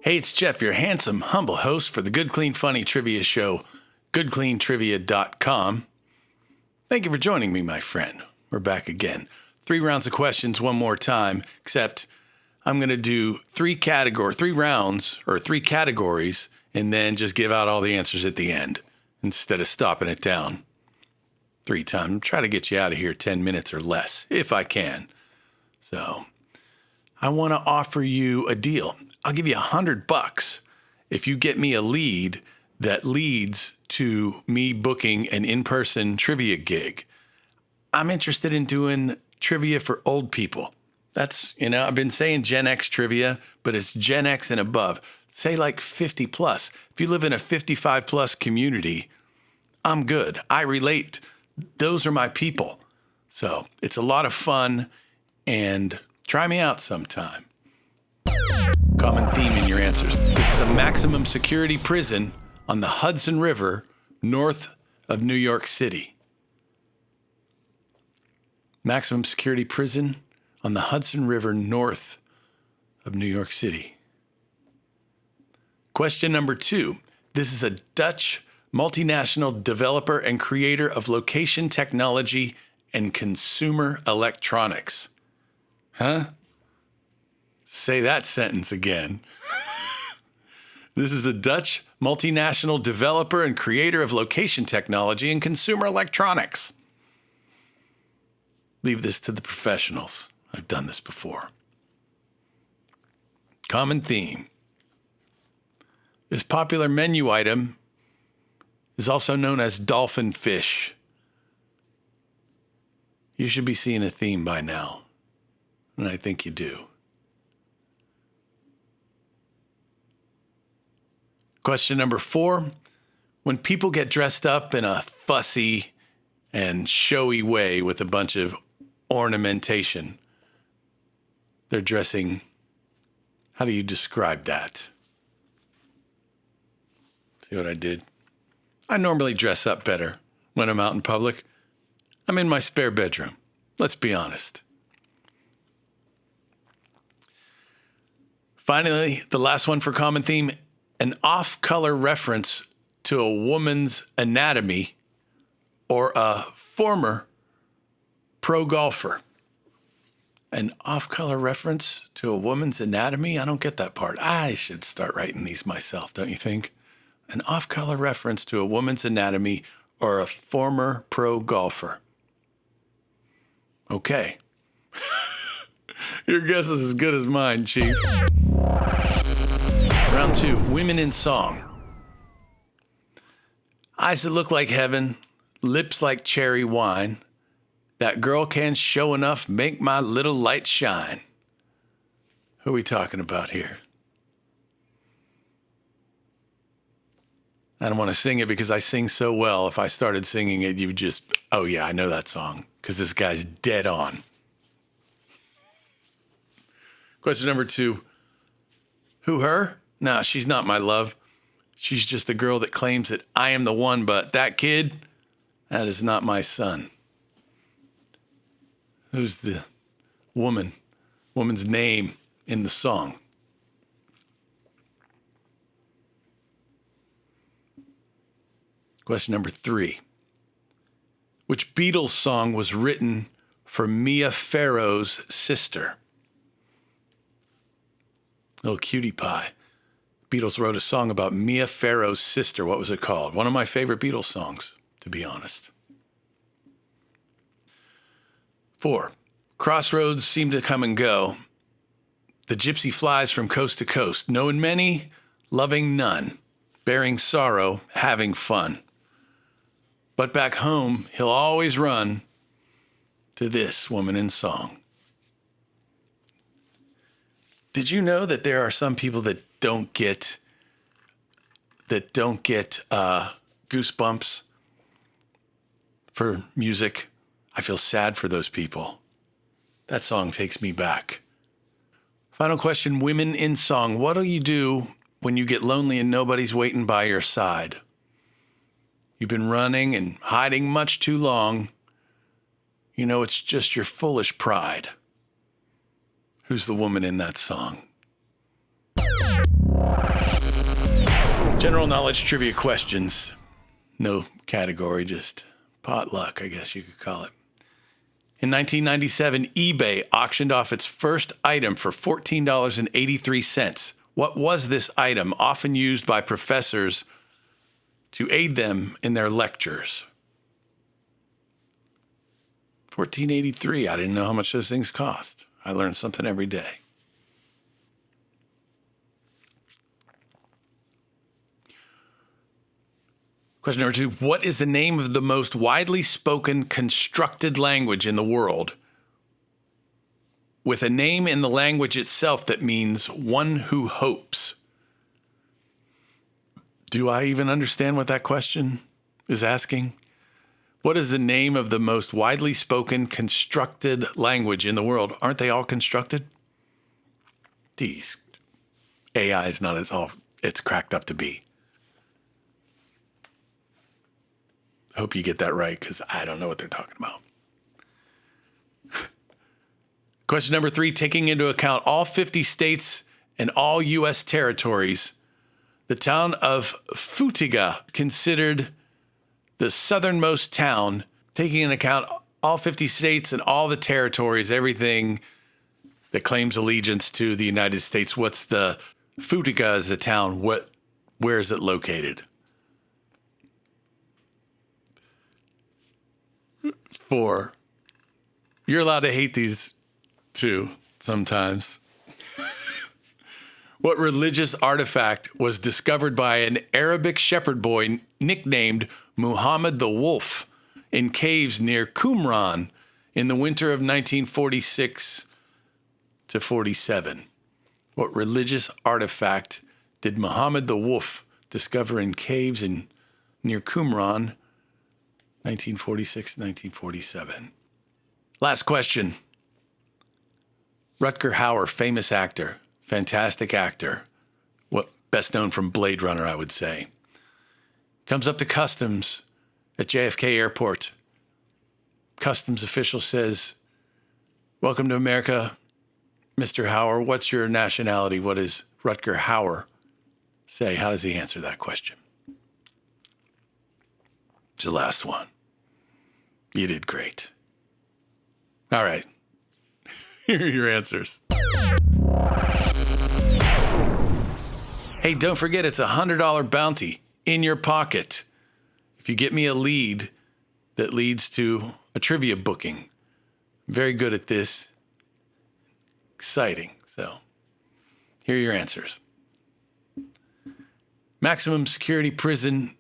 Hey, it's Jeff, your handsome, humble host for the Good, Clean, Funny Trivia Show, goodcleantrivia.com. Thank you for joining me, my friend. We're back again. 3 rounds of questions one more time, except I'm going to do 3 rounds or 3 categories, and then just give out all the answers at the end instead of stopping it down 3 times. Try to get you out of here 10 minutes or less, if I can. So I want to offer you a deal. I'll give you $100 if you get me a lead that leads to me booking an in-person trivia gig. I'm interested in doing trivia for old people. That's, I've been saying Gen X trivia, but it's Gen X and above. Say like 50 plus. If you live in a 55 plus community, I'm good. I relate. Those are my people. So it's a lot of fun, and try me out sometime. Common theme in your answers. This is a maximum security prison on the Hudson River, north of New York City. Maximum security prison on the Hudson River, north of New York City. Question number 2. This is a Dutch multinational developer and creator of location technology and consumer electronics. Huh? Say that sentence again. This is a Dutch multinational developer and creator of location technology and consumer electronics. Leave this to the professionals. I've done this before. Common theme. This popular menu item is also known as dolphin fish. You should be seeing a theme by now, and I think you do. Question number 4. When people get dressed up in a fussy and showy way with a bunch of ornamentation, they're dressing, how do you describe that? See what I did? I normally dress up better when I'm out in public. I'm in my spare bedroom. Let's be honest. Finally, the last one for common theme, an off-color reference to a woman's anatomy or a former pro golfer. An off-color reference to a woman's anatomy? I don't get that part. I should start writing these myself, don't you think? An off-color reference to a woman's anatomy or a former pro golfer. Okay. Your guess is as good as mine, Chief. Round 2, women in song. Eyes that look like heaven, lips like cherry wine. That girl can show enough, make my little light shine. Who are we talking about here? I don't want to sing it because I sing so well. If I started singing it, you would just, oh yeah, I know that song, because this guy's dead on. Question number 2. Who, her? Nah, she's not my love. She's just a girl that claims that I am the one, but that kid, that is not my son. Who's the woman's name in the song? Question number 3. Which Beatles song was written for Mia Farrow's sister? Little cutie pie. Beatles wrote a song about Mia Farrow's sister. What was it called? One of my favorite Beatles songs, to be honest. 4. Crossroads seem to come and go. The gypsy flies from coast to coast, knowing many, loving none, bearing sorrow, having fun. But back home, he'll always run to this woman in song. Did you know that there are some people that don't get goosebumps for music? I feel sad for those people. That song takes me back. Final question, women in song. What'll you do when you get lonely and nobody's waiting by your side? You've been running and hiding much too long. You know it's just your foolish pride. Who's the woman in that song? General knowledge trivia questions. No category, just potluck, I guess you could call it. In 1997, eBay auctioned off its first item for $14.83. What was this item, often used by professors to aid them in their lectures? $14.83. I didn't know how much those things cost. I learn something every day. Question number 2. What is the name of the most widely spoken constructed language in the world, with a name in the language itself that means one who hopes? Do I even understand what that question is asking? What is the name of the most widely spoken constructed language in the world? Aren't they all constructed? These AI is not as all it's cracked up to be. Hope you get that right, because I don't know what they're talking about. Question number 3, taking into account all 50 states and all U.S. territories, the town of Futigga, considered the southernmost town, taking into account all 50 states and all the territories, everything that claims allegiance to the United States. What's the Futigga is the town? Where is it located? 4. You're allowed to hate these too sometimes. What religious artifact was discovered by an Arabic shepherd boy nicknamed Muhammad the Wolf in caves near Qumran in the winter of 1946 to 47? What religious artifact did Muhammad the Wolf discover in caves near Qumran, 1946 to 1947? Last question. Rutger Hauer, famous actor, fantastic actor, best known from Blade Runner, I would say, comes up to customs at JFK Airport. Customs official says, "Welcome to America, Mr. Hauer. What's your nationality?" What does Rutger Hauer say? How does he answer that question? It's the last one. You did great. All right. Here are your answers. Hey, don't forget it's a $100 bounty in your pocket if you get me a lead that leads to a trivia booking. I'm very good at this. Exciting. So here are your answers. Maximum security prison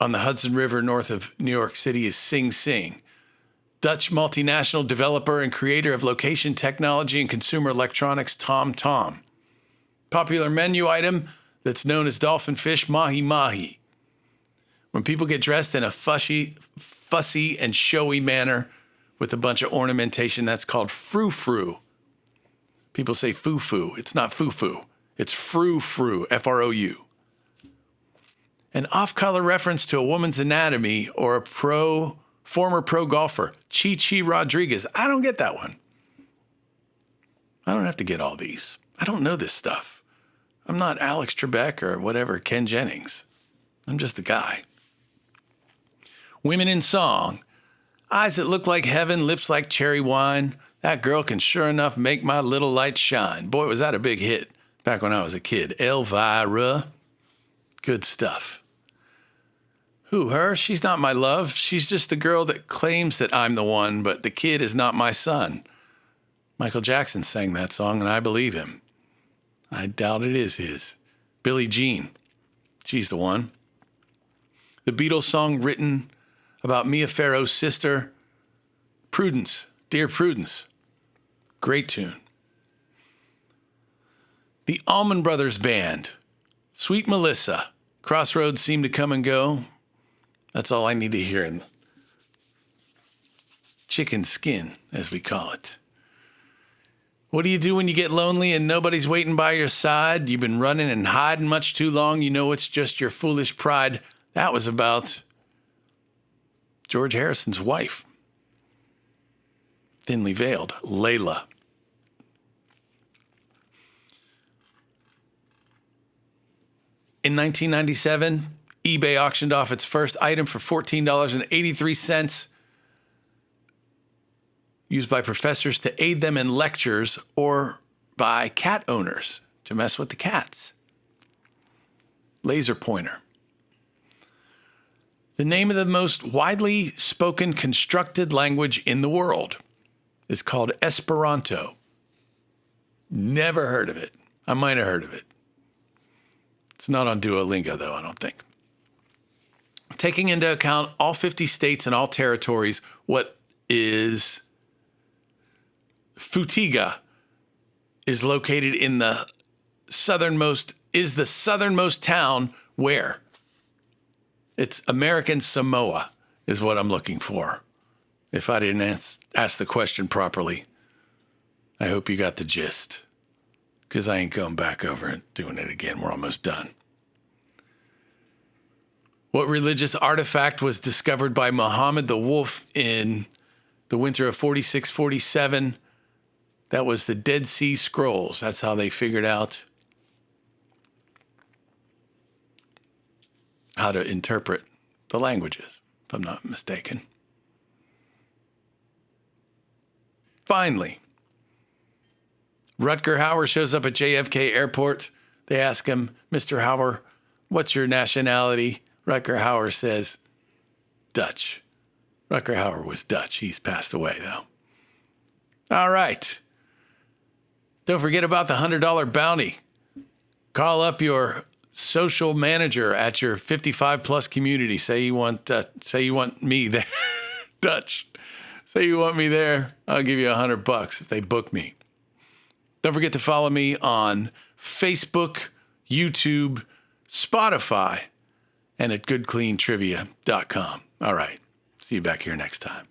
on the Hudson River north of New York City is Sing Sing. Dutch multinational developer and creator of location technology and consumer electronics, Tom Tom. Popular menu item that's known as dolphin fish, mahi mahi. When people get dressed in a fussy and showy manner with a bunch of ornamentation, that's called frou-frou. People say foo-foo. It's not foo-foo. It's frou-frou, F-R-O-U. An off-color reference to a woman's anatomy or a former pro golfer, Chi Chi Rodriguez. I don't get that one. I don't have to get all these. I don't know this stuff. I'm not Alex Trebek or whatever, Ken Jennings. I'm just a guy. Women in song. Eyes that look like heaven, lips like cherry wine. That girl can sure enough make my little light shine. Boy, was that a big hit back when I was a kid. Elvira. Good stuff. Who, her? She's not my love. She's just the girl that claims that I'm the one, but the kid is not my son. Michael Jackson sang that song, and I believe him. I doubt it is his. Billie Jean. She's the one. The Beatles song written about Mia Farrow's sister, Prudence. Dear Prudence. Great tune. The Allman Brothers Band. Sweet Melissa. Crossroads seem to come and go. That's all I need to hear in chicken skin, as we call it. What do you do when you get lonely and nobody's waiting by your side? You've been running and hiding much too long. You know it's just your foolish pride. That was about George Harrison's wife. Thinly veiled, Layla. In 1997, eBay auctioned off its first item for $14.83, used by professors to aid them in lectures or by cat owners to mess with the cats. Laser pointer. The name of the most widely spoken constructed language in the world is called Esperanto. Never heard of it. I might have heard of it. It's not on Duolingo, though, I don't think. Taking into account all 50 states and all territories, what is Futiga is located in the southernmost town where? It's American Samoa is what I'm looking for. If I didn't ask the question properly, I hope you got the gist, because I ain't going back over and doing it again. We're almost done. What religious artifact was discovered by Muhammad the Wolf in the winter of 46-47? That was the Dead Sea Scrolls. That's how they figured out how to interpret the languages, if I'm not mistaken. Finally, Rutger Hauer shows up at JFK Airport. They ask him, Mr. Hauer, what's your nationality? Rutger Hauer says, Dutch. Rutger Hauer was Dutch. He's passed away, though. All right. Don't forget about the $100 bounty. Call up your social manager at your 55-plus community. Say you want me there. Dutch. Say you want me there. I'll give you $100 if they book me. Don't forget to follow me on Facebook, YouTube, Spotify, and at goodcleantrivia.com. All right. See you back here next time.